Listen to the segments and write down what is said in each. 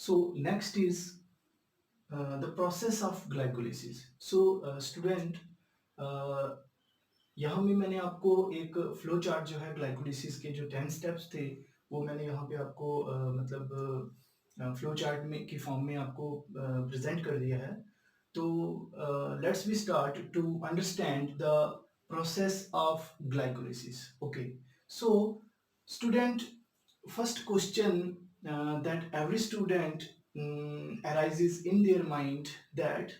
So next is the process of glycolysis. So student, यहाँ में मैंने आपको एक फ्लो चार्ट जो है ग्लाइकोलिसिस के जो 10 स्टेप्स थे वो मैंने यहाँ पे आपको मतलब फ्लो चार्ट में की फॉर्म में आपको प्रेजेंट कर दिया है. तो let's we start to understand the process of glycolysis. Okay, so student, first question that every student arises in their mind, that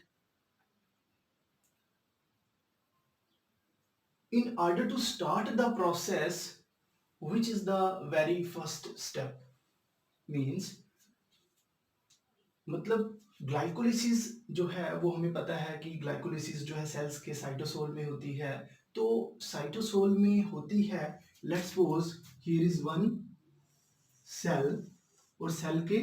in order to start the process, which is the very first step? Means मतलब glycolysis जो है वो हमें पता है कि glycolysis जो है सेल्स के साइटोसोल में होती है. तो साइटोसोल में होती है, let's suppose here is one cell, और सेल के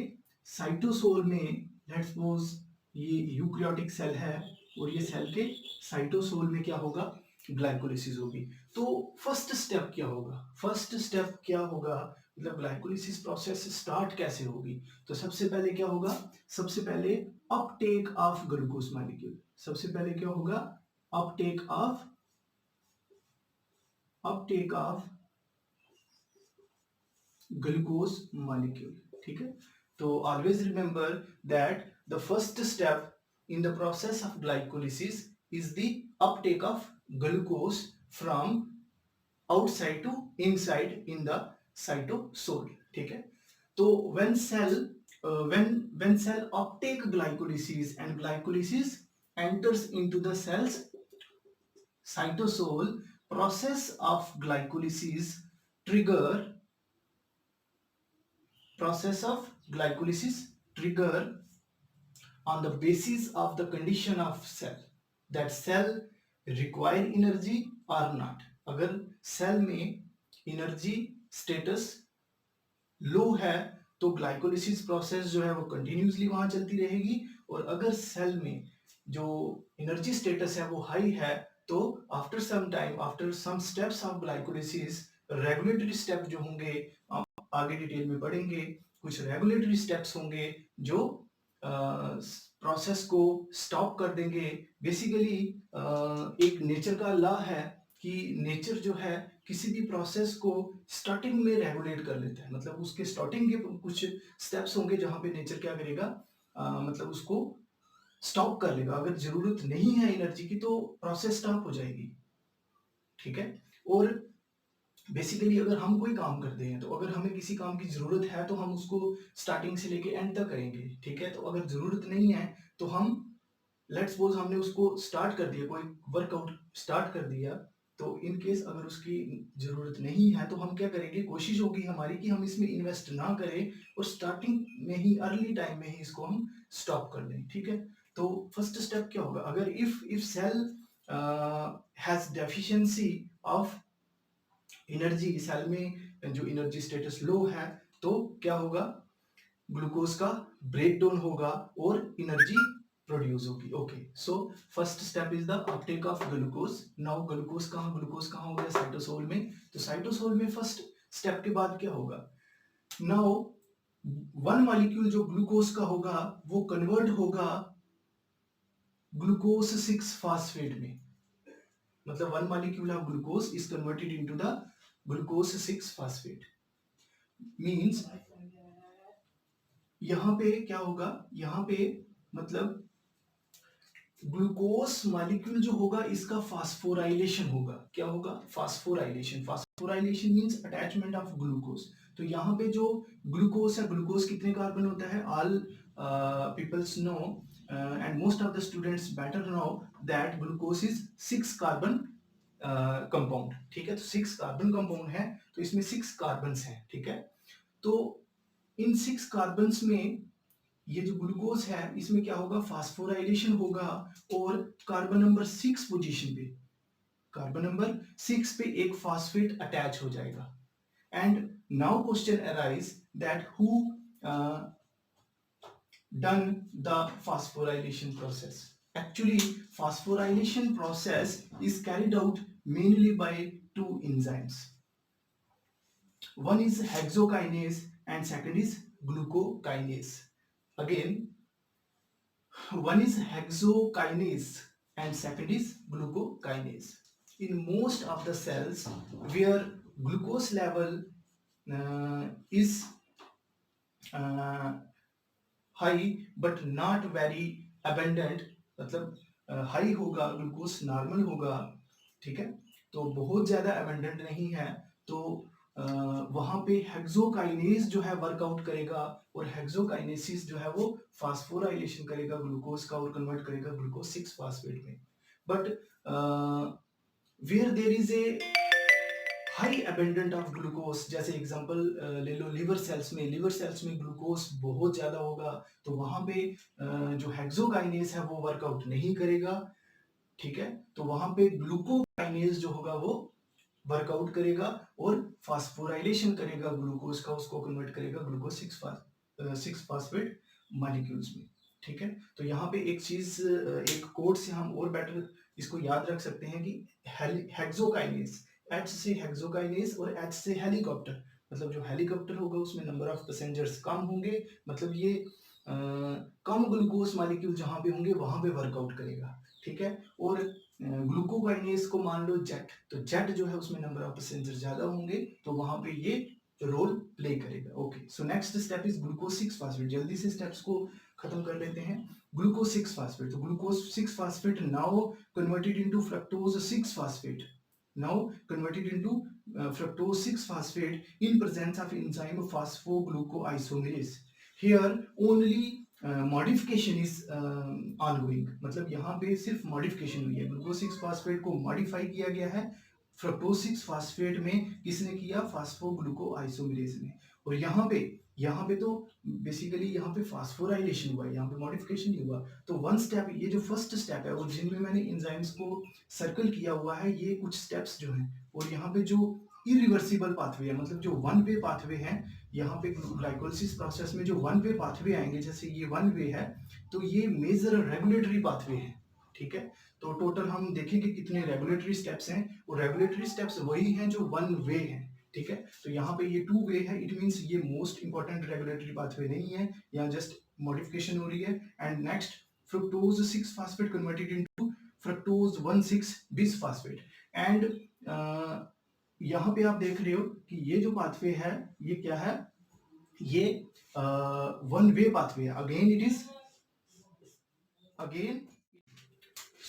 साइटोसोल में लेट्स सपोज ये यूकैरियोटिक सेल है और ये सेल के साइटोसोल में क्या होगा, ग्लाइकोलिसिस होगी. तो फर्स्ट स्टेप क्या होगा, फर्स्ट स्टेप क्या होगा, मतलब ग्लाइकोलिसिस प्रोसेस स्टार्ट कैसे होगी. तो सबसे पहले क्या होगा, सबसे पहले अपटेक ऑफ ग्लूकोज मॉलिक्यूल. सबसे पहले क्या होगा, अपटेक ऑफ ग्लूकोज मॉलिक्यूल. ठीक है, तो always remember that the first step in the process of glycolysis is the uptake of glucose from outside to inside in the cytosol. ठीक है, तो when cell uptake glycolysis and glycolysis enters into the cell's cytosol, process of glycolysis trigger process of glycolysis trigger on the basis of the condition of cell, that cell require energy or not. अगर cell में energy status लो है तो glycolysis process जो है वो continuously वहां चलती रहेगी, और अगर सेल में जो एनर्जी स्टेटस है वो हाई है तो after some time, after some steps of glycolysis, regulatory step जो होंगे आगे डिटेल में पढ़ेंगे, कुछ रेगुलेटरी स्टेप्स होंगे जो प्रोसेस को स्टॉप कर देंगे. बेसिकली एक नेचर का लॉ है कि नेचर जो है किसी भी प्रोसेस को स्टार्टिंग में रेगुलेट कर लेता है. मतलब उसके स्टार्टिंग के कुछ स्टेप्स होंगे जहां पे नेचर क्या करेगा, मतलब उसको स्टॉप कर लेगा. अगर जरूरत नहीं है एनर्जी की तो प्रोसेस स्टॉप हो जाएगी. ठीक है, और बेसिकली अगर हम कोई काम करते हैं तो अगर हमें किसी काम की जरूरत है तो हम उसको स्टार्टिंग से लेके एंड तक करेंगे. ठीक है, तो अगर जरूरत नहीं है तो हम, लेट्स सपोज हमने उसको स्टार्ट कर दिया, कोई वर्कआउट स्टार्ट कर दिया, तो इन केस अगर उसकी जरूरत नहीं है तो हम क्या करेंगे, कोशिश होगी हमारी कि हम इसमें इन्वेस्ट ना करें और स्टार्टिंग में ही, अर्ली टाइम में ही इसको हम स्टॉप कर दें. ठीक है, तो फर्स्ट स्टेप क्या होगा, अगर if cell has deficiency of energy, cell में जो एनर्जी स्टेटस लो है तो क्या होगा, ग्लूकोज का ब्रेक डाउन होगा और एनर्जी प्रोड्यूस होगी. Okay, so first step is the uptake of glucose. Now glucose कहाँ हो गया, साइटोसोल में. तो साइटोसोल में फर्स्ट स्टेप के बाद क्या होगा, नाउ वन मॉलिक्यूल जो ग्लूकोज का होगा वो कन्वर्ट होगा ग्लूकोज 6 फास्फेट में. मतलब one molecule of glucose is converted into the glucose 6 phosphate. Means यहां पे क्या होगा, यहां पे मतलब ग्लूकोज मॉलिक्यूल जो होगा इसका फास्फोराइलेशन होगा. क्या होगा, phosphorylation. Phosphorylation means attachment of glucose. तो यहाँ पे जो ग्लूकोज है, ग्लूकोज कितने कार्बन होता है, all peoples know and most of the students better know that glucose is 6 carbon compound. ठीक है, तो 6 कार्बन कंपाउंड है, तो इसमें 6 कार्बन्स हैं. ठीक है, तो इन 6 कार्बन्स में ये जो ग्लूकोज है इसमें क्या होगा, फास्फोराइलेशन होगा, और कार्बन नंबर 6 पोजीशन पे, कार्बन नंबर 6 पे एक फास्फेट अटैच हो जाएगा. And now question arise that who done the phosphorylation process. Actually, phosphorylation process is carried out mainly by two enzymes. One is hexokinase and second is glucokinase. Again, one is hexokinase and second is glucokinase. In most of the cells where glucose level is high but not very abundant, मतलब high होगा, glucose normal होगा, ठीक है, तो बहुत ज्यादा abundant नहीं है, तो वहां पे हेक्सोकाइनेज जो है वर्कआउट करेगा और हेक्सोकाइनेसिस जो है वो फास्फोराइलेशन करेगा ग्लूकोज का और कन्वर्ट करेगा ग्लूकोज 6 फास्फेट में. But where there is a high abundant of glucose, जैसे एग्जांपल ले लो लिवर सेल्स में, लिवर सेल्स में ग्लूकोज बहुत ज्यादा होगा, तो वहां पे जो हेक्सोकाइनेज है वो वर्कआउट नहीं करेगा, ठीक है, तो वहां पे ग्लूकोकाइनेज जो होगा वो वर्कआउट करेगा और फास्फोराइलेशन करेगा ग्लूकोज का, उसको कन्वर्ट करेगा ग्लूकोज 6 फास्फेट मॉलिक्यूल्स में, ठीक है. तो यहाँ पे एक चीज, एक कोड से हम और बेटर इसको याद रख सकते हैं कि हेक्सोकाइनेज, एच से हेक्सोकाइनेज और एच से हेलीकॉप्टर, मतलब जो हेलीकॉप्टर होगा उसमें नंबर ऑफ पैसेंजर्स कम होंगे, मतलब ये कम ग्लूकोज मॉलिक्यूल जहां पे होंगे वहां पे वर्कआउट करेगा, ठीक है. और ग्लूकोकाइनेज को मान लो जेट, तो जेट जो है उसमें नंबर ऑफ पैसेंजर ज्यादा होंगे, तो वहां पे ये रोल प्ले करेगा. Okay, so next step is glucose 6 phosphate. जल्दी से स्टेप्स को खत्म कर लेते हैं. ग्लूकोज 6 फास्फेट, तो glucose 6 phosphate now converted into fructose 6 phosphate, now converted into fructose 6 phosphate in presence of enzyme phosphoglucoisomerase. Here only modification is ongoing, मतलब यहाँ पे सिर्फ मॉडिफिकेशन हुई है, ग्लूकोज 6 फास्फेट को मॉडिफाई किया गया है फ्रक्टोज 6 फास्फेट में. किसने किया? फास्फोग्लूकोआइसोमेरेज ने. और यहाँ पे तो बेसिकली यहाँ पे फास्फोराइलेशन हुआ है, यहाँ पे मॉडिफिकेशन नहीं हुआ. तो वन स्टेप, ये जो फर्स्ट स्टेप है और जिनमें मैंने एंजाइम्स को सर्कल किया हुआ है, ये कुछ स्टेप्स जो हैं, और यहाँ पे जो इरिवर्सिबल पाथवे है, मतलब जो वन वे पाथवे है, यहाँ पे ग्लाइकोलिसिस प्रोसेस में जो वन वे पाथवे आएंगे, जैसे ये वन वे है, तो ये मेजर रेगुलेटरी पाथवे है, ठीक है. तो टोटल हम देखेंगे कितने रेगुलेटरी स्टेप्स हैं, और रेगुलेटरी स्टेप्स वही हैं जो वन वे हैं, ठीक है. तो यहाँ पे ये टू वे है, इट मींस ये मोस्ट इंपॉर्टेंट रेगुलेटरी पाथवे नहीं है, यहाँ जस्ट मॉडिफिकेशन हो रही है. And next, fructose 6 phosphate converted into fructose 1,6 बिस फास्फेट. एंड यहाँ पे आप देख रहे हो कि ये जो पाथवे है ये क्या है, ये वन वे पाथवे है. Again it is again,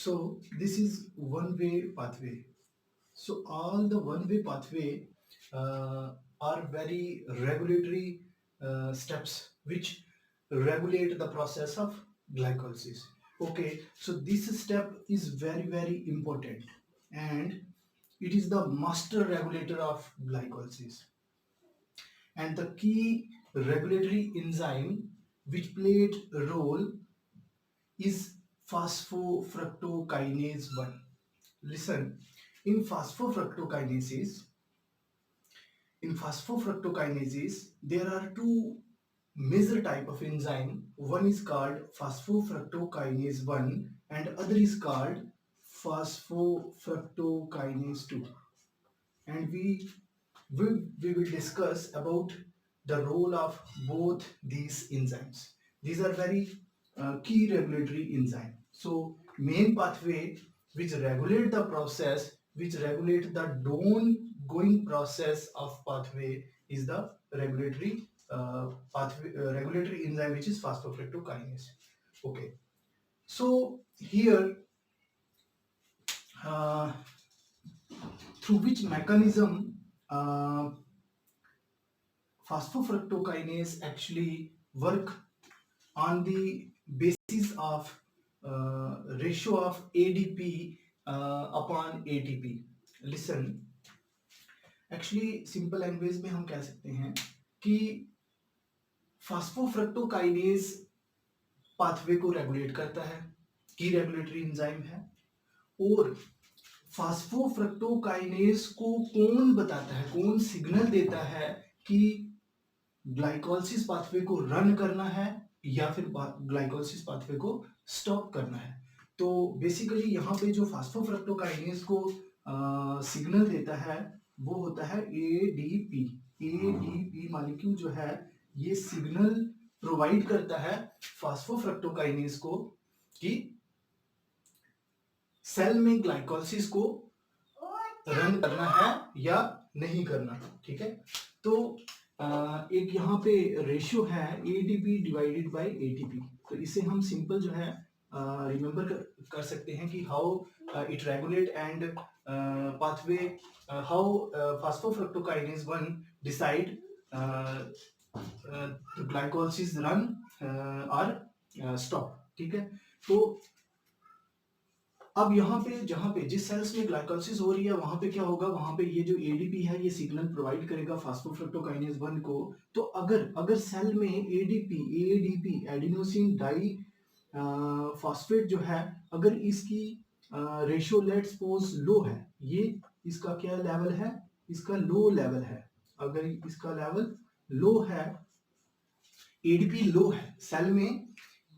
so this is one way pathway. So all the one way pathway are very regulatory steps which regulate the process of glycolysis. Okay, so this step is very important, and it is the master regulator of glycolysis, and the key regulatory enzyme which played a role is phosphofructokinase 1. Listen, in phosphofructokinases, there are two major type of enzyme. One is called phosphofructokinase 1 and other is called phosphofructokinase 2. And we will discuss about the role of both these enzymes. These are very key regulatory enzyme. So main pathway which regulate the process, which regulate the going process of pathway is the regulatory regulatory enzyme which is phosphofructokinase. Okay, so here through which mechanism phosphofructokinase actually work on the basis of ratio of ADP upon ATP. Listen, actually simple language में हम कह सकते हैं कि फास्फोफ्रक्टोकाइनेज pathway को regulate करता है, की रेगुलेटरी एंजाइम है, और फास्फोफ्रक्टोकाइनेज को कौन बताता है, कौन सिग्नल देता है कि ग्लाइकोलिसिस पाथवे को रन करना है या फिर ग्लाइकोलिसिस पाथवे को स्टॉप करना है. तो बेसिकली यहाँ पे जो फास्फोफ्रक्टोकाइनेज को सिग्नल देता है वो होता है एडीपी. एडीपी मॉलिक्यूल जो है ये सिग्नल प्रोवाइड करता है फास्फोफ्रक्टोकाइनेज को कि सेल में ग्लाइकोलिसिस को रन करना है या नहीं करना। ठीक है, तो एक यहाँ पे रेशियो है एडीपी डिवाइडेड बाय एटीपी, तो इसे हम सिंपल जो है रिमेंबर कर सकते हैं कि how it regulate and pathway, how phosphofructokinase 1 decide glycolysis run और स्टॉप। ठीक है, तो अब यहाँ पे जहाँ पे जिस सेल्स में ग्लाइकोलिसिस हो रही है वहां पे क्या होगा, वहां पे ये जो एडीपी है ये सिग्नल प्रोवाइड करेगा फास्फोफ्रक्टोकाइनेज 1 को। तो अगर सेल में एडीपी एडिनोसिन डाई फॉस्फेट जो है, अगर इसकी रेशियो लेट्स सपोज लो है, ये इसका क्या लेवल है, इसका लो लेवल है। अगर इसका लेवल लो है, एडीपी लो है, सेल में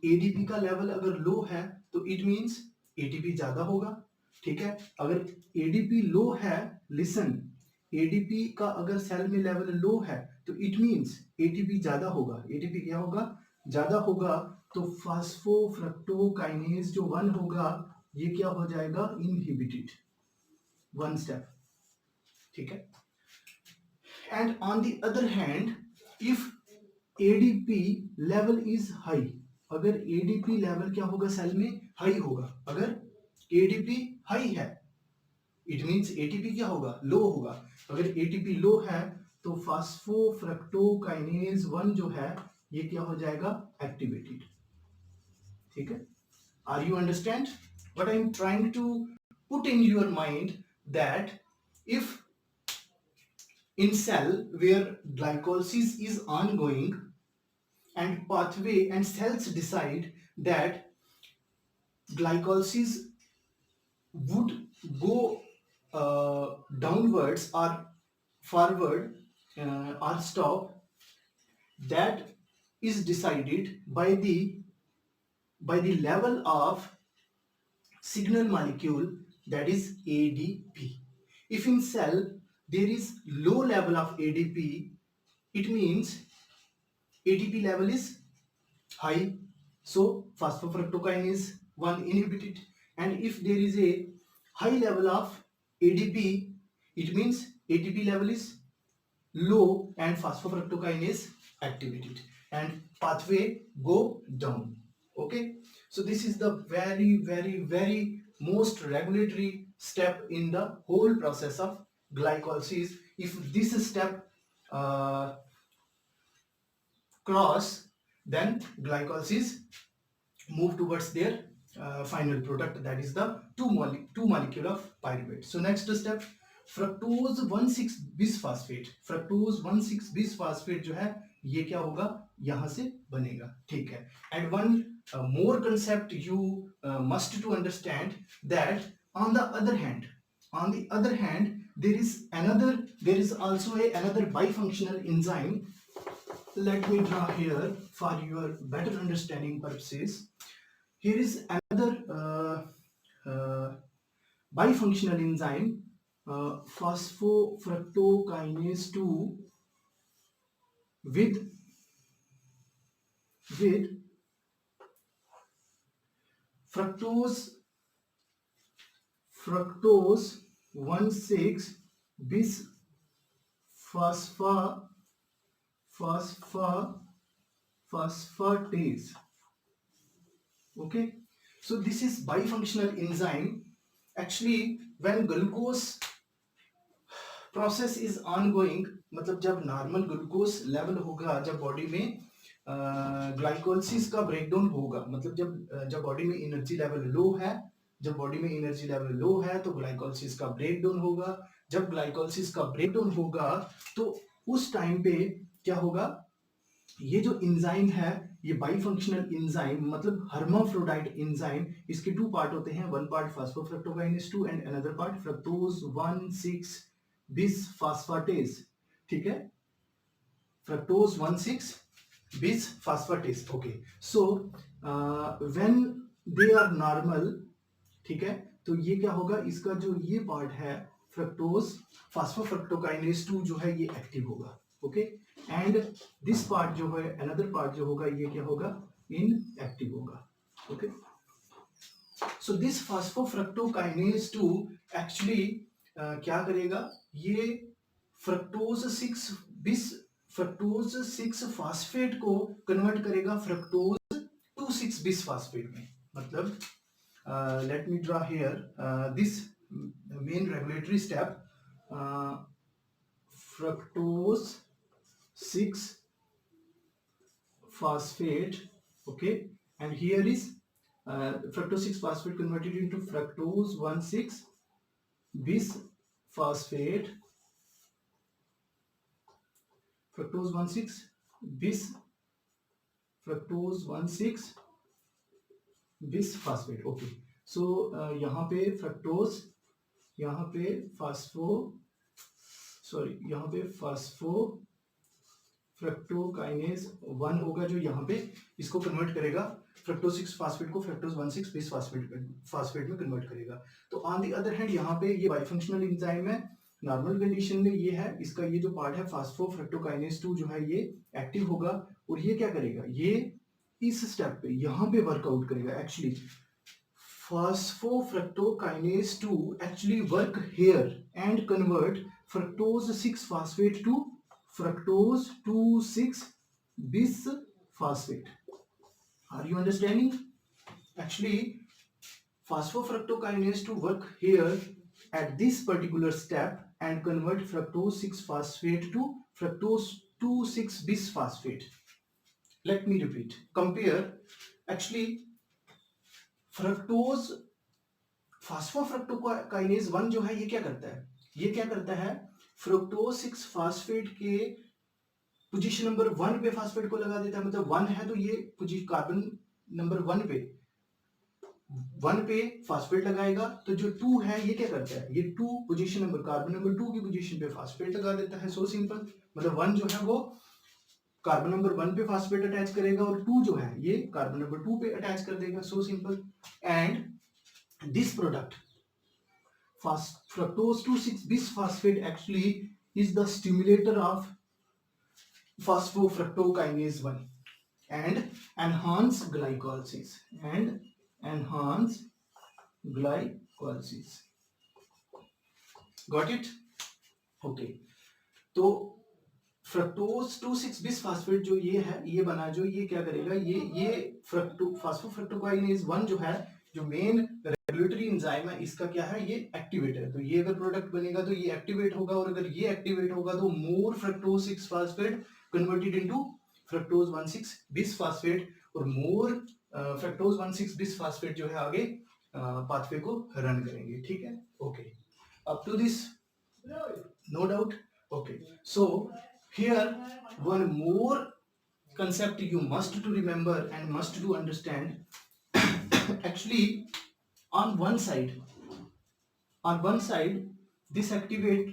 एडीपी का लेवल अगर लो है तो इट मींस एटीपी ज्यादा होगा। ठीक है, अगर एडीपी लो है, लिसन, एडीपी का अगर सेल में लेवल लो है तो इट मींस एटीपी ज्यादा होगा। एटीपी क्या होगा, ज्यादा होगा, तो फास्फोफ्रक्टोकाइनेज जो 1 होगा ये क्या हो जाएगा, इनहिबिटेड, 1 स्टेप। ठीक है, and on the other hand if ADP level is high, अगर एडीपी लेवल क्या होगा, सेल में हाई होगा। अगर एडीपी हाई है इट मींस एटीपी क्या होगा, लो होगा। अगर एटीपी लो है तो फास्फोफ्रक्टोकाइनेज 1 जो है ये क्या हो जाएगा, एक्टिवेटेड। ठीक है, are you understand what I am trying to put in your mind, that if in cell where glycolysis is ongoing and pathway and cells decide that glycolysis would go downwards or forward or stop, that is decided by the level of signal molecule, that is ADP. If in cell there is low level of ADP, it means ATP level is high, so phosphofructokinase 1 inhibited. And if there is a high level of ADP, it means ATP level is low and phosphofructokinase activated and pathway go down. Okay, so this is the very most regulatory step in the whole process of glycolysis. If this step cross, then glycolysis move towards their final product, that is the two molecule of pyruvate. So next step, fructose 1,6 bisphosphate, fructose 1,6 bisphosphate जो है ये क्या होगा, यहां से बनेगा। ठीक है, and one more concept you must to understand, that on the other hand there is also another bifunctional enzyme. Let me draw here for your better understanding purposes. Here is another bifunctional enzyme, phosphofructokinase 2 with fructose 1,6 bisphosphatase. Okay, so this is bifunctional enzyme. Actually when glucose process is ongoing, मतलब जब normal glucose level होगा, जब body में glycolysis का breakdown होगा, मतलब जब body में एनर्जी लेवल लो है, जब बॉडी में एनर्जी लेवल लो है तो ग्लाइकोलिसिस का ब्रेकडाउन होगा। जब ग्लाइकोलिसिस का ब्रेकडाउन होगा तो उस टाइम पे क्या होगा, ये जो एंजाइम है ये बाइफंक्शनल एंजाइम, मतलब हर्माफ्रोडाइट एंजाइम, इसके 2 पार्ट होते हैं, 1 part phosphofructokinase 2 and another part fructose 1,6 bisphosphatase. ठीक है, fructose 1,6 bisphosphatase. Okay, so when they are normal, ठीक है, तो ये क्या होगा, इसका जो ये पार्ट है फ्रक्टोज फास्फोफ्रक्टोकाइनेज 2 जो है ये एक्टिव होगा। ओके, एंड दिस पार्ट जो है, अनदर पार्ट जो होगा, ये क्या होगा, इनएक्टिव होगा. ओके, सो दिस फास्फोफ्रक्टोकाइनेज 2 एक्चुअली क्या करेगा, ये फ्रक्टोज 6 फास्फेट को कन्वर्ट करेगा फ्रक्टोज 2,6 बिस फास्फेट में. मतलब let me draw here this main regulatory step, fructose 6 phosphate, okay, and here is fructose 6 phosphate converted into fructose 1,6 bis phosphate, fructose 1,6 bis fructose 1,6 बिस phosphate. Okay, सो यहाँ पे fructose, यहाँ पे यहाँ पे फास्फो फ्रक्टोकाइनेज 1 होगा जो यहाँ पे इसको कन्वर्ट करेगा, फ्रक्टोज 6 फास्फेट को फ्रक्टोज 1,6 बिस फास्फेट में कन्वर्ट करेगा. तो ऑन द अदर हैंड यहाँ पे ये बाइफंक्शनल एंजाइम है, नॉर्मल कंडीशन में ये है, इसका ये जो पार्ट है फास्फो फ्रक्टोकाइनेज 2 जो है ये एक्टिव होगा, और ये क्या करेगा, ये इस स्टेप पे यहाँ पे वर्कआउट करेगा. Actually phosphofructokinase 2 actually work here and convert fructose 6 phosphate to fructose 2,6 bisphosphate. Are you understanding? Actually phosphofructokinase to work here at this particular step and convert fructose 6 phosphate to fructose 2,6 bis phosphate. Let me repeat. Compare. Actually, fructose phosphofructokinase 1 जो है ये क्या करता है? ये क्या करता है? फ्रुक्टोज 6 फास्फेट के पोजीशन नंबर 1 पे फास्फेट को लगा देता है. मतलब 1 है तो ये कार्बन नंबर 1 पे फास्फेट लगाएगा. तो जो 2 है ये क्या करता है? ये 2 पोजीशन नंबर, कार्बन नंबर 2 की पोजीशन पे फास्फेट लगा देता है. So simple. मतलब 1 जो है वो कार्बन नंबर 1 पे फास्फेट अटैच करेगा और 2 जो है ये कार्बन नंबर 2 पे अटैच कर देगा. So simple. And this product fructose 2,6 bis phosphate actually is the stimulator of phosphofructokinase 1 and enhance glycolysis got it? okay, तो फ्रक्टोज 2,6 बिस फास्फेट जो ये है, ये बना जो, ये क्या करेगा, ये फास्फोफ्रक्टोकाइनेज 1 जो है, जो मेन रेगुलेटरी एंजाइम है, इसका क्या है, ये एक्टिवेटर. तो ये अगर प्रोडक्ट बनेगा तो ये एक्टिवेट होगा, और अगर ये एक्टिवेट होगा तो more fructose 6 phosphate converted into fructose 1,6 बिस फास्फेट, और मोर फ्रक्टोज 1,6 बिस फास्फेट जो है आगे पाथवे को रन करेंगे. ठीक है? Okay, up to this no doubt. Okay, so here one more concept you must to remember and must to understand. Actually on one side this activate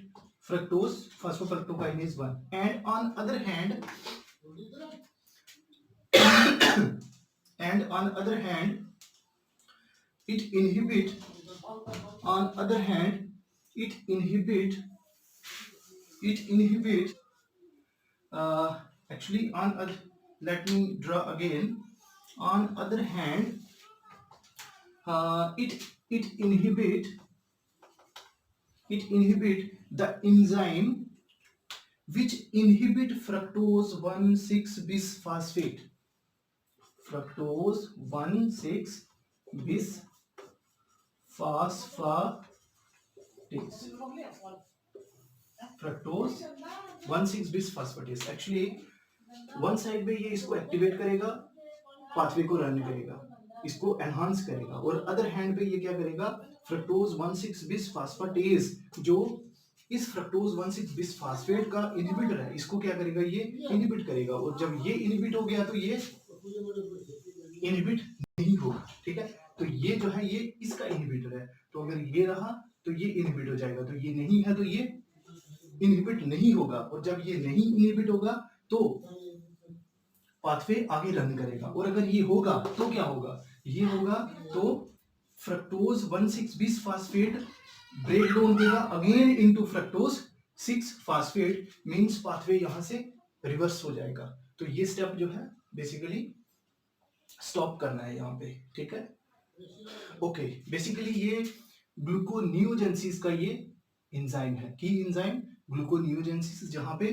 fructose phosphofructokinase 1, and on other hand it inhibit actually let me draw again. On other hand it inhibit the enzyme which inhibit fructose 1,6 bis phosphate. Fructose 1,6 bis phosphatase. Fructose 1,6 बिस phosphatase. Actually one side पे ये इसको activate करेगा, pathway को run करेगा, इसको enhance करेगा, और अदर हैंड पे ये क्या करेगा, फ्रक्टोज 1,6 बिस फास्फेटेज जो इस फ्रक्टोज 1,6 बिस फास्फेट का इनहिबिटर है, इसको क्या करेगा, ये इनहिबिट करेगा. और जब ये इनहिबिट हो गया तो ये इनहिबिट नहीं होगा. ठीक है? तो ये जो है ये इसका इनहिबिटर है. तो अगर ये रहा तो ये इनहिबिट हो जाएगा, तो ये नहीं है तो ये इनहिबिट नहीं होगा, और जब ये नहीं इनहिबिट होगा तो पाथवे आगे रन करेगा. और अगर ये होगा तो क्या होगा, ये होगा तो फ्रक्टोज 1,6 बिस फास्फेट ब्रेक डाउन देगा again into fructose 6 phosphate means pathway यहां से रिवर्स हो जाएगा। तो ये स्टेप जो है बेसिकली स्टॉप करना है यहाँ पे, ठीक है। ओके, बेसिकली ये ग्लूकोनियोजेंसिस का ये एंजाइम है, की एंजाइम ग्लूकोनियोजेंसिस, जहां पे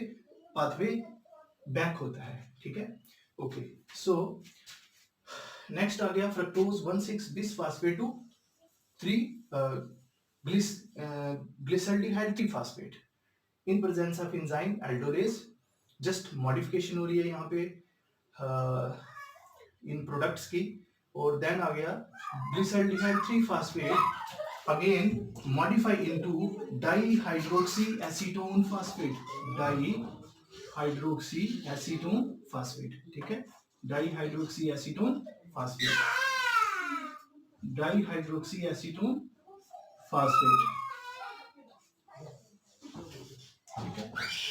पाथवे बैक होता है, ठीक है। ओके, सो नेक्स्ट आ गया fructose 1,6 bisphosphate to 3 glyceraldehyde 3 phosphate in presence of enzyme aldolase. Just modification हो रही है यहाँ पे इन प्रोडक्ट्स की। और देन आ गया ग्लिसल्डिहाइड 3 phosphate again modify into dihydroxy acetone phosphate, dihydroxy acetone phosphate, ठीक है। Dihydroxy acetone phosphate, dihydroxy acetone phosphate,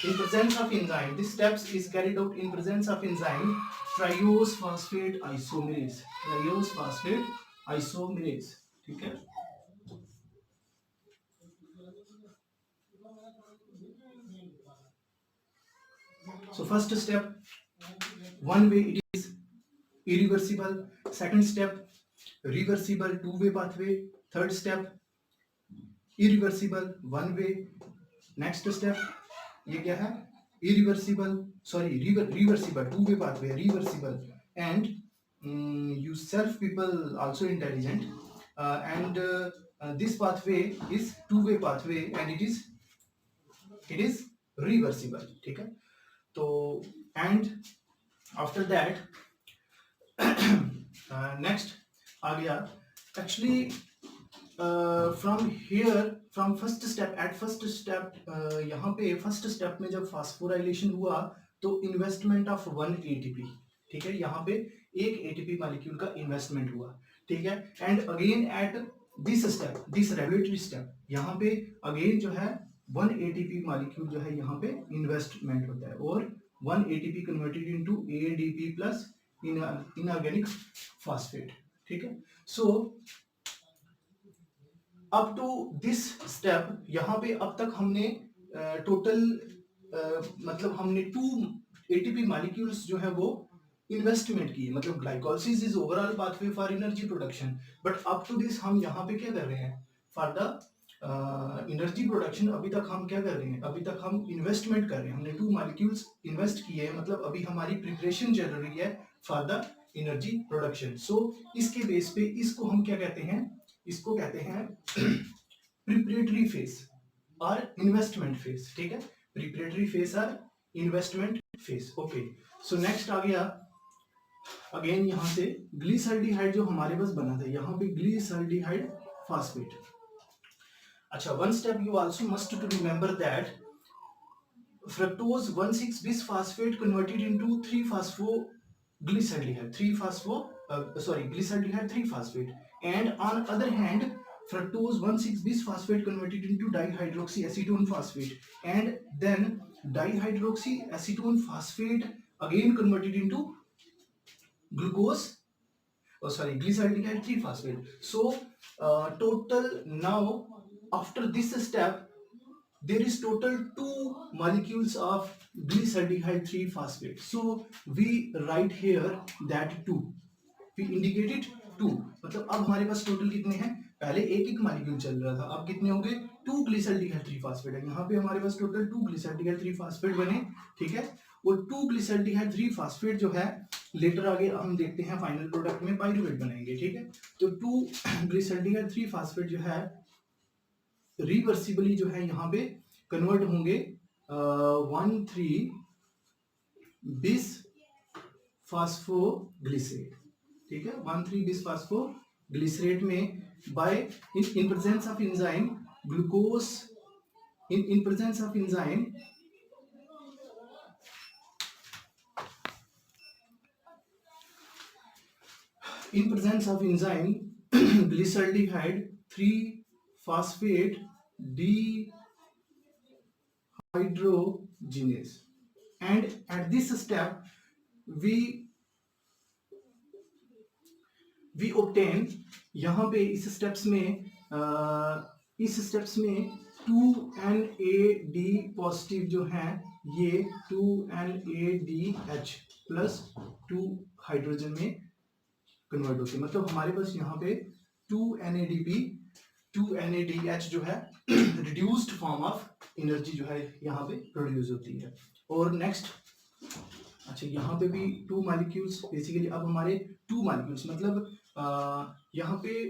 in presence of enzyme. This steps is carried out in presence of enzyme triose phosphate isomerase, triose phosphate isomerase, ठीक है। So first step, one way it is irreversible, second step reversible two way pathway, third step irreversible one way, next step ये क्या है, irreversible, sorry, reversible two way pathway, reversible, and you self people also intelligent, and this pathway is two way pathway and it is reversible, ठीक है। तो and after that next आ गया actually from here from first step, at first step यहाँ पे first step में जब phosphorylation हुआ तो इन्वेस्टमेंट ऑफ 1 एटीपी, ठीक है। यहाँ पे एक एटीपी मॉलिक्यूल का इन्वेस्टमेंट हुआ, ठीक है। And again at this step, this regulatory step, यहाँ पे अगेन जो है 1 एटीपी मॉलिक्यूल जो है यहाँ पे इन्वेस्टमेंट होता है और 1 ATP converted into ADP plus inorganic phosphate, ठीक है। So up to this step यहाँ पे अब तक हमने टोटल मतलब हमने 2 एटीपी मॉलिक्यूल्स जो है वो इन्वेस्टमेंट की, मतलब glycolysis is overall pathway for energy production, but up to this हम यहाँ पे क्या कर रहे हैं फॉर द एनर्जी प्रोडक्शन। अभी तक हम क्या कर रहे हैं, अभी तक हम इन्वेस्टमेंट कर रहे हैं, हमने 2 मॉलिक्यूल्स इन्वेस्ट किए हैं, मतलब अभी हमारी प्रिपरेशन चल रही है फॉर द एनर्जी प्रोडक्शन। सो इसके बेस पे इसको हम क्या कहते हैं, इसको कहते हैं प्रिपरेटरी फेज और इन्वेस्टमेंट फेज, ठीक है। प्रिपरेटरी फेज और investment phase. Okay, so next आ गया अगेन यहाँ से ग्लिसल्डिहाइड जो हमारे पास बना था, यहाँ पे ग्लिसल्डिहाइड फास्फेट। अच्छा, one step you also must to remember that fructose 1,6 bisphosphate converted into 3-phosphoglyceraldehyde, glyceraldehyde 3-phosphate, and on other hand fructose 1,6 bisphosphate converted into dihydroxyacetone phosphate, and then dihydroxyacetone phosphate again converted into glyceraldehyde 3-phosphate. So total now after this step there is total 2 molecules of glyceraldehyde 3-phosphate. So we write here that 2, we indicated 2, मतलब अब हमारे पास total कितने हैं, पहले एक molecule चल रहा था, अब कितने हो गए 2 ग्लिसल्डिहाइड 3-phosphate है। यहाँ पे हमारे पास टोटल 2 ग्लिसल्डिहाइड 3-phosphate बने, ठीक है। और 2 ग्लिसल्डिहाइड 3-phosphate जो है लेटर आगे हम देखते हैं फाइनल प्रोडक्ट में पाइरूवेट बनेंगे, ठीक है। तो 2 ग्लिसल्डिहाइड 3-phosphate जो है रिवर्सिबली जो है यहाँ पे कन्वर्ट होंगे 1,3 बिस फास्फोग्लिसरेट, ठीक है। 1,3 बिस फास्फोग्लिसरेट में by in presence of enzyme glucose in presence of enzyme glyceraldehyde 3-phosphate dehydrogenase, and at this step we obtain, यहाँ पे इस स्टेप्स में 2NAD पॉजिटिव जो है ये 2NADH प्लस 2 हाइड्रोजन में कन्वर्ट होती है। मतलब हमारे पास यहाँ पे 2NADP 2NADH जो है रिड्यूस्ड फॉर्म ऑफ एनर्जी जो है यहाँ पे प्रोड्यूस होती है। और नेक्स्ट, अच्छा यहाँ पे भी 2 मॉलिक्यूल्स बेसिकली, अब हमारे 2 मॉलिक्यूल्स मतलब यहाँ पे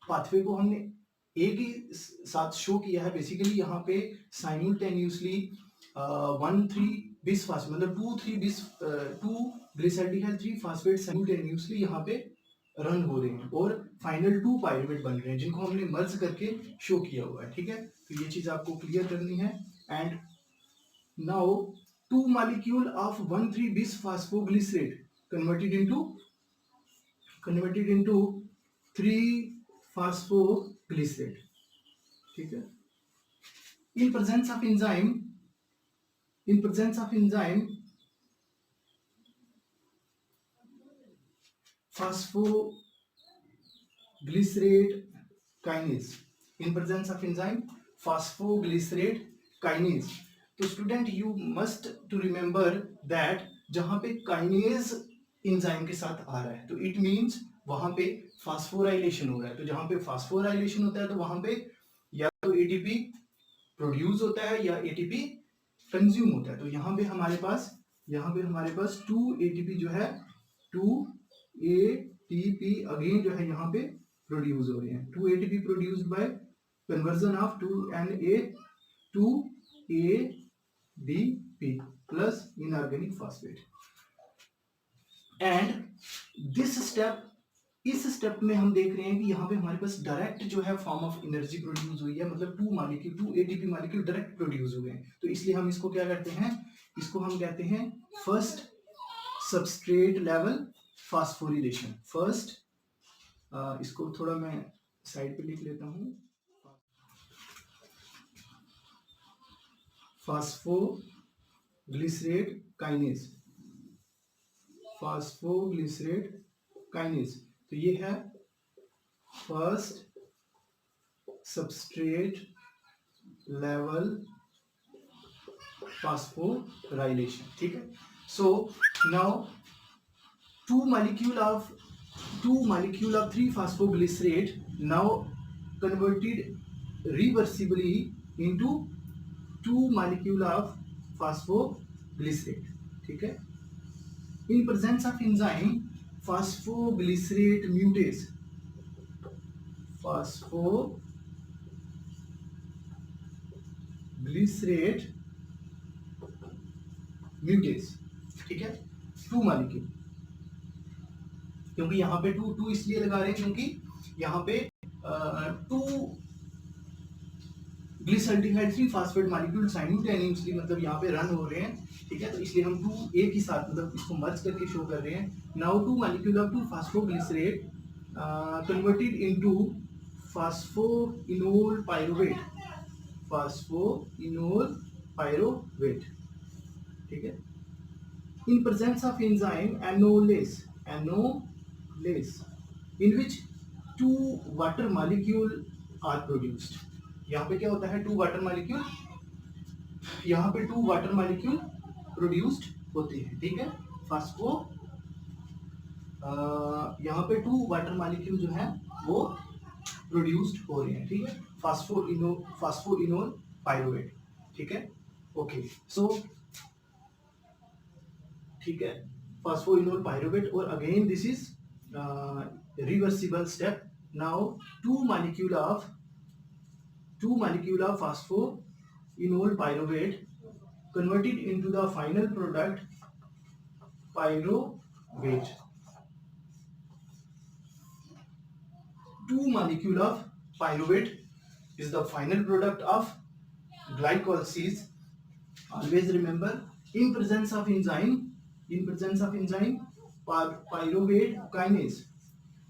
पाथवे को हमने एक ही साथ शो किया है। बेसिकली यहाँ पे साइमल्टेनियसली 1,3 बिस फास्फेट मतलब 2 ग्लिसरॉल्डिहाइड 3 फास्फेट साइमल्टेनियसली यहाँ पे रन हो रहे हैं और फाइनल 2 पाइरुवेट बन रहे हैं जिनको हमने मर्ज करके शो किया हुआ है। ठीक है, तो ये चीज आपको क्लियर करनी है। And now 2 molecule of 1,3 bis phosphoglycerate converted into 3 phosphoglycerate। ठीक है, in presence of enzyme phosphoglycerate kinase, in presence of enzyme phosphoglycerate kinase। तो student you must to remember that जहां पे काइनेज एंजाइम के साथ आ रहा है तो इट मींस वहां पे फास्फोराइलेशन हो रहा है। तो जहां पे फास्फोराइलेशन होता है तो वहां पे या तो एटीपी प्रोड्यूस होता है या एटीपी कंज्यूम होता है। तो यहाँ पे हमारे पास 2 एटीपी जो है 2 एटीपी अगेन जो है यहाँ पे प्रोड्यूस हो रहे हैं। 2 ATP produced by conversion of 2Na to ADP plus inorganic phosphate। And इस स्टेप में हम देख रहे हैं कि यहाँ पे हमारे पास डायरेक्ट जो है फॉर्म ऑफ एनर्जी प्रोड्यूस हुई है। मतलब 2 एटीपी मॉलिक्यूल डायरेक्ट प्रोड्यूस हुए हैं। तो इसलिए हम इसको क्या करते हैं, इसको हम कहते हैं फर्स्ट सबस्ट्रेट लेवल फास्फोरिलेशन। इसको थोड़ा मैं साइड पे लिख लेता हूं, फास्फोग्लिसरेट काइनेज। तो ये है फर्स्ट सबस्ट्रेट लेवल फास्फोराइलेशन। ठीक है, so now 2 molecule of 3 phosphoglycerate now converted reversibly into 2 molecule of phosphoglycerate। ठीक है, in presence of enzyme phosphoglycerate mutase ठीक है, 2 molecule, क्योंकि यहाँ पे 2 इसलिए लगा रहे हैं क्योंकि यहाँ पे 2 ग्लिसरॉल्डिहाइड 3 फास्फेट मॉलिक्यूल साइमल्टेनियसली मतलब यहाँ पे रन हो रहे हैं। ठीक है, तो इसलिए हम 2 एक ही साथ मतलब इसको मर्ज करके शो कर रहे हैं। Now 2 molecule of 2 phosphoglycerate converted into phosphoenol pyruvate। ठीक है, in presence of enzyme enolase in which 2 water molecule are produced। यहाँ पे क्या होता है, 2 वाटर मॉलिक्यूल, यहाँ पे 2 वाटर मॉलिक्यूल प्रोड्यूस्ड होते हैं। ठीक है, यहाँ पे 2 वाटर मॉलिक्यूल जो है वो प्रोड्यूस्ड हो रहे हैं। ठीक है, फास्फोइनोल पाइरुवेट। ठीक है, ओके, सो ठीक है, फास्फोइनोल पाइरुवेट। और again this is reversible step. Now 2 molecule of phosphoenol pyruvate converted into the final product pyruvate। 2 molecule of pyruvate is the final product of glycolysis। Always remember, in presence of enzyme pyruvate kinase।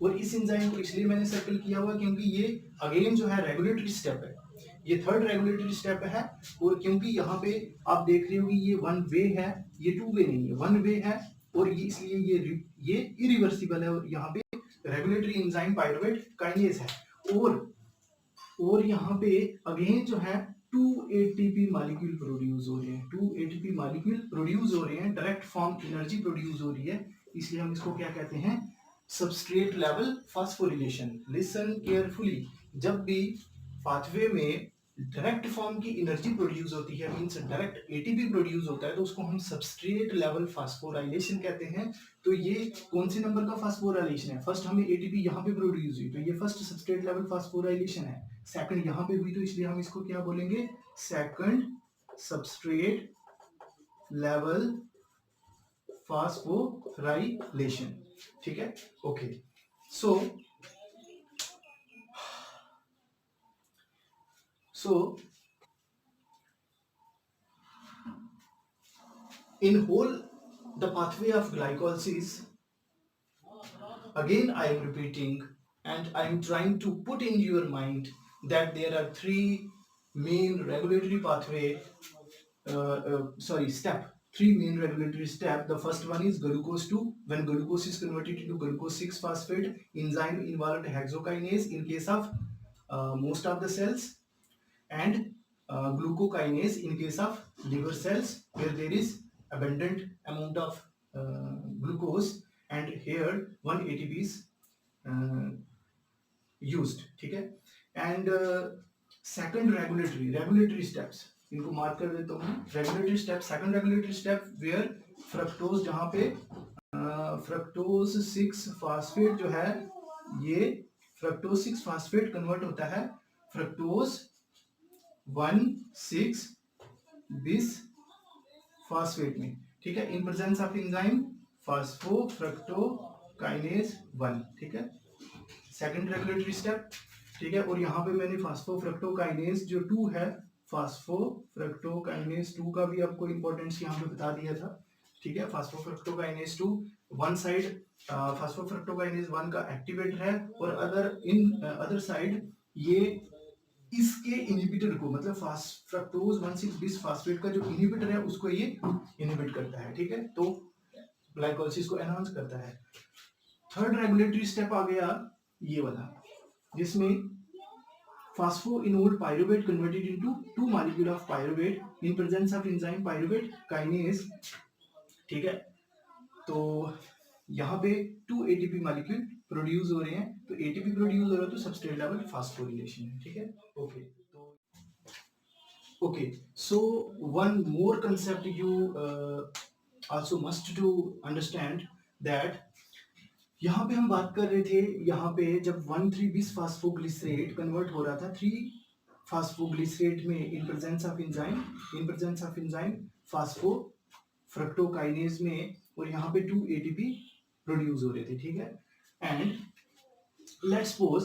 और इस enzyme को इसलिए मैंने circle किया हुआ क्योंकि ये again जो है रेगुलेटरी स्टेप है, ये थर्ड रेगुलेटरी स्टेप है। और क्योंकि यहाँ पे आप देख रहे हो कि ये 1 वे है, ये 2 वे नहीं है, 1 वे है, और ये इसलिए ये इरिवर्सिबल है। और यहाँ पे रेगुलेटरी एंजाइम पाइरुवेट काइनेज है। और और यहाँ पे अगेन जो है 2 एटीपी मॉलिक्यूल प्रोड्यूस हो रहे हैं, 2 एटीपी मॉलिक्यूल प्रोड्यूस हो रहे हैं, डायरेक्ट फॉर्म एनर्जी प्रोड्यूस हो रही है, इसलिए हम इसको क्या कहते हैं, substrate level phosphorylation. Listen carefully, जब भी पाथवे में डायरेक्ट फॉर्म की एनर्जी प्रोड्यूस होती है, मींस डायरेक्ट एटीपी प्रोड्यूस होता है, तो उसको हम सबस्ट्रेट लेवल फास्फोराइलेशन कहते हैं। तो ये कौन से नंबर का फास्फोराइलेशन है, फर्स्ट हमें एटीपी यहाँ पे प्रोड्यूस हुई तो ये फर्स्ट सबस्ट्रेट लेवल फास्फोराइलेशन है, सेकंड यहाँ पे हुई तो इसलिए हम इसको क्या बोलेंगे, सेकंड सबस्ट्रेट लेवल फास्फोराइलेशन। ठीक है, okay. So in whole the pathway of glycolysis, again I am repeating and I am trying to put in your mind that there are three main regulatory pathway, three main regulatory step. The first one is glucose 2. When glucose is converted into glucose 6 phosphate, enzyme involved hexokinase in case of most of the cells, and glucokinase in case of liver cells where there is abundant amount of glucose, and here 1 ATP is used. ठीक है, and second regulatory steps, इनको mark कर देता हूँ। Regulatory step, second regulatory step where fructose, जहाँ पे fructose 6 phosphate जो है, ये फ्रक्टोज 6 फास्फेट कन्वर्ट होता है फ्रक्टोज 1,6 बिस फास्फेट में। ठीक है, इन प्रेजेंस ऑफ एंजाइम फास्फोफ्रक्टोकाइनेज 1। ठीक है, सेकंड रेगुलेटरी स्टेप। ठीक है, और यहाँ पे मैंने फास्फोफ्रक्टोकाइनेज जो 2 है, फास्फोफ्रक्टोकाइनेज 2 का भी आपको इंपॉर्टेंस यहाँ पे बता दिया था। ठीक है, फास्फोफ्रक्टोकाइनेज 2 वन साइड फास्फोफ्रक्टोकाइनेज 1 का एक्टिवेटर है, और अदर साइड ये इसके इनहिबिटर को, मतलब फ्रक्टोज 1,6 बिस फास्फेट का जो इनहिबिटर है उसको ये इनहिबिट करता है। ठीक है, तो ग्लाइकोलाइसिस को एनहांस करता है। थर्ड रेगुलेटरी स्टेप आ गया ये वाला, जिसमें phosphoenol pyruvate converted into 2 molecule of pyruvate in presence of enzyme pyruvate kinase। ठीक है, तो यहाँ पे 2 ATP मॉलिक्यूल प्रोड्यूस हो रहे हैं, तो ATP प्रोड्यूस हो रहा है तो सबस्ट्रेट लेवल फास्फोरिलेशन है। ठीक है, ओके। तो okay, so one more concept you also must to understand that, यहाँ पे हम बात कर रहे थे, यहाँ पे जब 1,3 बिस फास्फोग्लिसरेट कन्वर्ट हो रहा था 3 फास्फोग्लिसरेट में इन प्रेजेंस ऑफ एंजाइम फास्फोफ्रक्टोकाइनेज में, और यहाँ पे 2 ATP प्रोड्यूस हो रहे थे। ठीक है, एंड लेट्स सपोज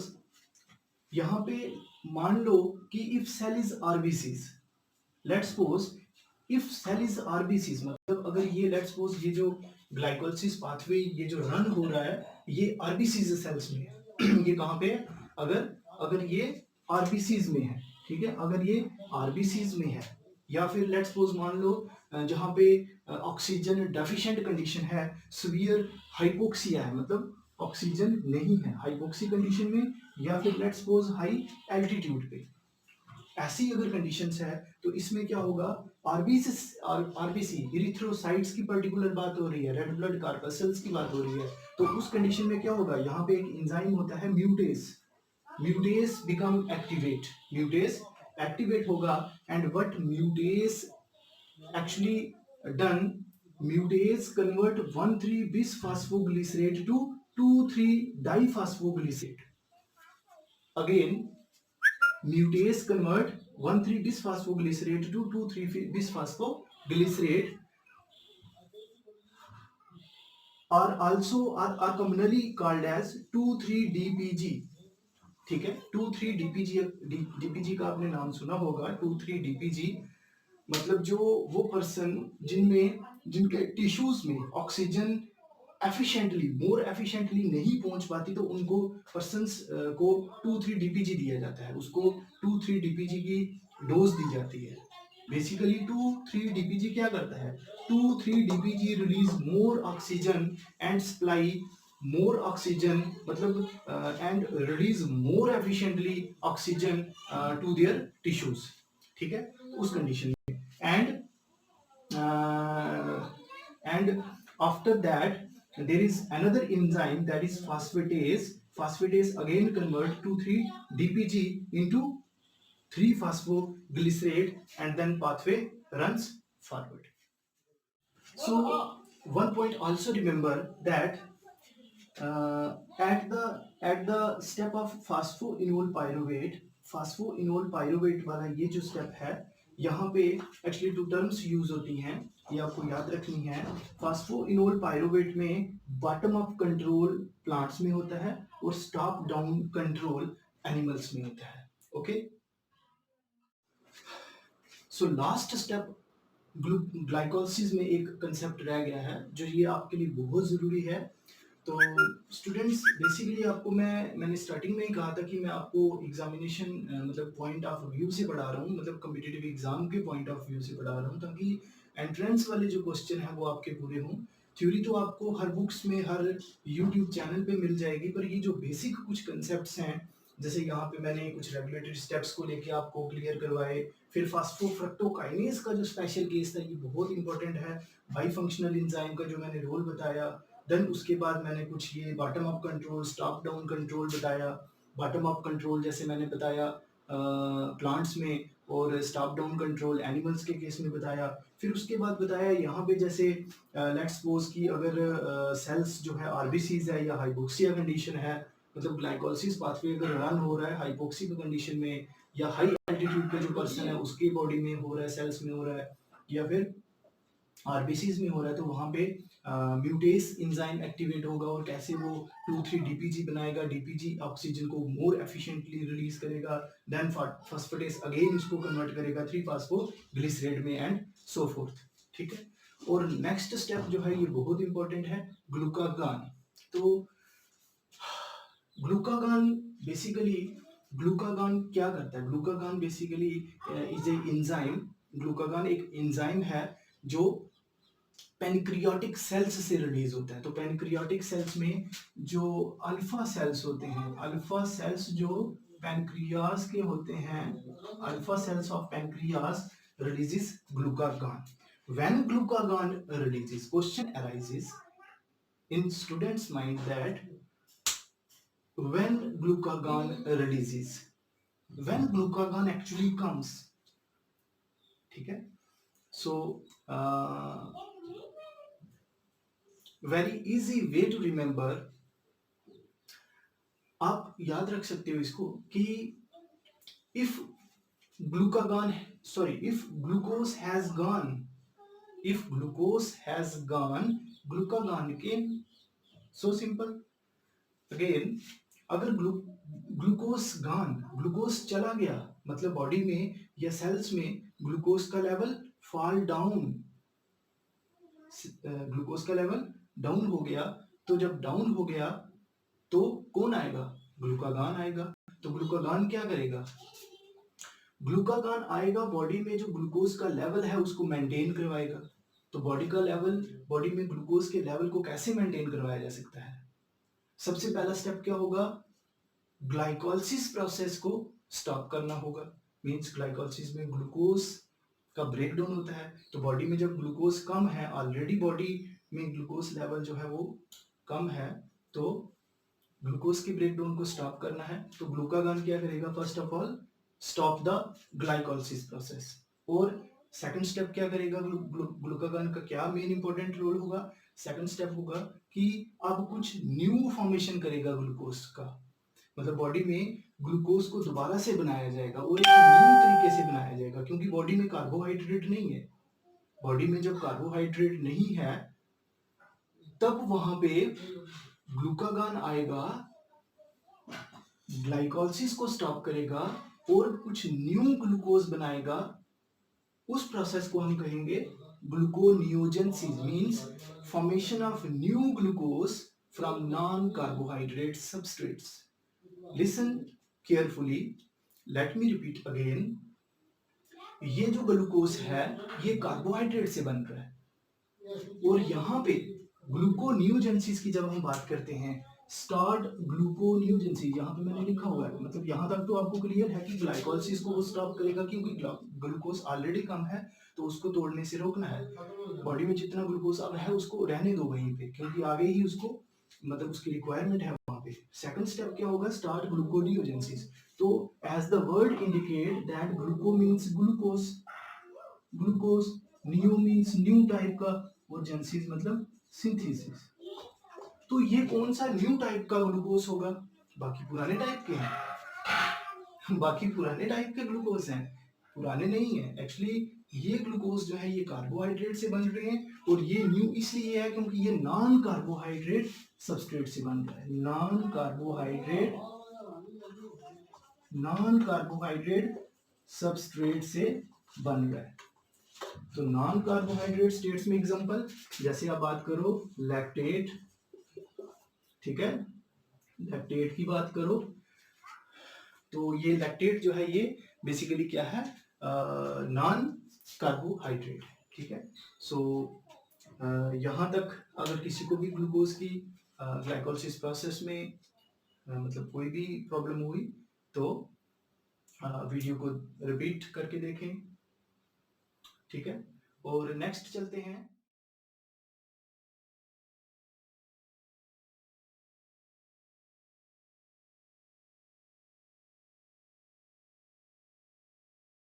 यहाँ पे मान लो कि if cell is RBCs, let's suppose if cell is RBCs, मतलब अगर ये लेट्स सपोज ये जो ग्लाइकोलाइसिस पाथवे ये जो रन हो रहा है ये आरबीसीज सेल्स में है ये कहाँ पे है, अगर ये आरबीसीज में है। ठीक है, अगर ये आरबीसीज में है, या फिर लेट्स सपोज मान लो जहाँ पे ऑक्सीजन डेफिशिएंट कंडीशन है, सीवियर हाइपोक्सिया है, मतलब ऑक्सीजन नहीं है, हाइपोक्सी कंडीशन में, या फिर लेट्स सपोज हाई एल्टीट्यूड पे, ऐसी अगर कंडीशंस है तो इसमें क्या होगा, आरबीसी इरिथ्रोसाइट्स की पर्टिकुलर बात हो रही है, रेड ब्लड कार्पसेल्स की बात हो रही है, तो उस कंडीशन में क्या होगा, यहाँ पे एक एंजाइम होता है म्यूटेस बिकम एक्टिवेट होगा, and what mutase actually done, mutase convert 1,3 बिस phosphoglycerate to 2,3 diphosphoglycerate. Again mutase convert 1,3 bisphosphoglycerate to 2,3 bisphosphoglycerate are commonly called as 2,3-DPG। ठीक है, 2,3-DPG का आपने नाम सुना होगा। 2,3-DPG मतलब जो वो पर्सन जिनके टिश्यूज में ऑक्सीजन मोर एफिशिएंटली नहीं पहुंच पाती, तो उनको पर्सन्स को 2,3-DPG दिया जाता है, उसको 2,3-DPG की डोज दी जाती है। बेसिकली 2,3-DPG क्या करता है, 2,3-DPG release more oxygen and supply more oxygen, मतलब and release more efficiently oxygen to their tissues, ठीक है, उस कंडीशन में. And after that there is another enzyme, that is phosphatase again convert to 3-DPG into 3-phosphoglycerate, and then pathway runs forward. So one point also remember that at the step of phosphoenol pyruvate वाला ये जो step है, यहाँ पे actually to terms use होती हैं, ये आपको याद रखनी है. फास्फोइनोल पायरुवेट में बॉटम अप कंट्रोल प्लांट्स में होता है और टॉप डाउन कंट्रोल एनिमल्स में होता है. Okay, so last step glycolysis में एक कंसेप्ट रह गया है जो ये आपके लिए बहुत ज़रूरी है. तो स्टूडेंट्स बेसिकली आपको मैंने स्टार्टिंग में ही कहा था कि मैं आपको एग्जामिनेशन मतलब पॉइंट ऑफ व्यू से पढ़ा रहा हूँ, मतलब कम्पिटिटिव एग्जाम के पॉइंट ऑफ व्यू से पढ़ा रहा हूँ, ताकि एंट्रेंस वाले जो क्वेश्चन है वो आपके पूरे हों. थ्योरी तो आपको हर बुक्स में, हर यूट्यूब चैनल पे मिल जाएगी, पर ये जो बेसिक कुछ कंसेप्ट हैं, जैसे यहाँ पे मैंने कुछ रेगुलेटरी स्टेप्स को लेके आपको क्लियर करवाए. फिर फास्फोफ्रक्टोकाइनेज का जो स्पेशल केस था ये बहुत इंपॉर्टेंट है. बाई फंक्शनल इंजाइम का जो मैंने रोल बताया. देन उसके बाद मैंने कुछ ये bottom up control, top down control बताया. बॉटम अप कंट्रोल जैसे मैंने बताया प्लांट्स में, और टॉप डाउन कंट्रोल एनिमल्स के केस में बताया. फिर उसके बाद बताया यहाँ पे जैसे लेट्स सपोज कि अगर सेल्स जो है आरबीसीज है या हाइपोक्सिया कंडीशन है, मतलब ग्लाइकोलिसिस पाथवे अगर रन हो रहा है हाइपोक्सिक कंडीशन में, या हाई एल्टीट्यूड पे जो पर्सन है उसकी बॉडी में हो रहा है, सेल्स में हो रहा है, या फिर आरबीसीज में हो रहा है, तो वहाँ पे म्यूटेस एंजाइम एक्टिवेट होगा और कैसे वो 2,3-DPG बनाएगा. डीपीजी ऑक्सीजन को मोर एफिशिएंटली रिलीज करेगा. देन फॉस्फेटेस अगेन इसको कन्वर्ट करेगा 3-फॉस्फोग्लिसरेट में, एंड सो फोर्थ. ठीक है. और नेक्स्ट स्टेप जो है ये बहुत इंपॉर्टेंट है, ग्लूकागान. तो ग्लूकागान बेसिकली, ग्लूकागान क्या करता है? ग्लूकागान बेसिकली इज ए एंजाइम. ग्लूकागान एक एंजाइम है जो पैनक्रियाटिक सेल्स से रिलीज होता है. तो पैनक्रियाटिक सेल्स में जो अल्फा सेल्स होते हैं, अल्फा सेल्स जो पैनक्रियास के होते हैं, alpha cells of pancreas releases glucagon. When glucagon releases, question arises in students mind that when glucagon releases, when glucagon actually comes, ठीक है. So very easy way to remember, आप याद रख सकते हो इसको कि if glucagon, sorry, if glucose has gone, if glucose has gone, glucagon के, सो सिंपल. अगेन, अगर ग्लूकोज गॉन, ग्लूकोज चला गया, मतलब बॉडी में या सेल्स में ग्लूकोज का लेवल फॉल डाउन, ग्लूकोज का लेवल डाउन हो गया. तो जब डाउन हो गया तो कौन आएगा? ग्लूकागान आएगा. तो ग्लूकागान क्या करेगा? ग्लूकागान आएगा बॉडी में जो ग्लूकोज का लेवल है उसको मेंटेन करवाएगा. तो बॉडी का लेवल, बॉडी में ग्लूकोज के लेवल को कैसे मेंटेन करवाया जा सकता है? सबसे पहला स्टेप क्या होगा? ग्लाइकोलिसिस प्रोसेस को स्टॉप करना होगा. मींस ग्लाइकोलिसिस में ग्लूकोज का ब्रेकडाउन होता है. तो बॉडी में जब ग्लूकोज कम है, ऑलरेडी बॉडी में ग्लूकोज लेवल जो है वो कम है, तो ग्लूकोज के ब्रेकडाउन को स्टॉप करना है. तो ग्लूकागान क्या करेगा? First of all stop the glycolysis process. और सेकंड स्टेप क्या करेगा? ग्लूकागान का क्या मेन इंपॉर्टेंट रोल होगा? सेकंड स्टेप होगा कि अब कुछ न्यू फॉर्मेशन करेगा ग्लूकोज का, मतलब बॉडी में ग्लूकोज को दोबारा से बनाया जाएगा और एक न्यू तरीके से बनाया जाएगा, क्योंकि बॉडी में कार्बोहाइड्रेट नहीं है. बॉडी में जब कार्बोहाइड्रेट नहीं है तब वहां पे ग्लूकागान आएगा, ग्लाइकोलिसिस को स्टॉप करेगा और कुछ न्यू ग्लूकोज बनाएगा. उस प्रोसेस को हम कहेंगे gluconeogenesis, means formation of new glucose from non carbohydrate substrates. Listen carefully, let me repeat again. ये जो ग्लूकोज है ये कार्बोहाइड्रेट से बन रहा है, और यहाँ पे ग्लूकोनियोजेंसिस की जब हम बात करते हैं, स्टार्ट ग्लूकोनियोजेंसिस, यहाँ पे मैंने लिखा हुआ है, मतलब यहाँ तक तो आपको क्लियर है कि ग्लाइकोलिसिस को वो स्टॉप करेगा क्योंकि ग्लूकोज ऑलरेडी कम है, तो उसको तोड़ने से रोकना है। बॉडी में जितना ग्लूकोज अब है उसको रहने दो वहीं पे, क्योंकि आगे ही उसको मतलब उसकी रिक्वायरमेंट है वहाँ पे। सेकंड स्टेप क्या होगा, स्टार्ट ग्लूकोनियोजेंसिस। तो as the word indicate that gluco means glucose, glucose, new means new type का, और जेंसिस मतलब सिंथेसिस। तो ये कौन सा न्यू टाइप का ग्लूकोज होगा, बाकी पुराने टाइप के हैं बाकी पुराने टाइप के ग्लूकोज हैं, पुराने नहीं है एक्चुअली। ये ग्लूकोज जो है ये कार्बोहाइड्रेट से बन रहे हैं, और ये न्यू इसलिए है क्योंकि ये नॉन कार्बोहाइड्रेट सबस्ट्रेट से बन रहा है, नॉन कार्बोहाइड्रेट सबस्ट्रेट से बन रहा है। तो नॉन कार्बोहाइड्रेट स्टेट्स में एग्जांपल, जैसे आप बात करो लैक्टेट, ठीक है, लैक्टेट की बात करो, तो ये लैक्टेट जो है ये बेसिकली क्या है, नॉन कार्बोहाइड्रेट, ठीक है। सो यहाँ तक अगर किसी को भी ग्लूकोज की ग्लाइकोलिसिस प्रोसेस में मतलब कोई भी प्रॉब्लम हुई तो वीडियो को रिपीट करके देखें, ठीक है। और नेक्स्ट चलते हैं।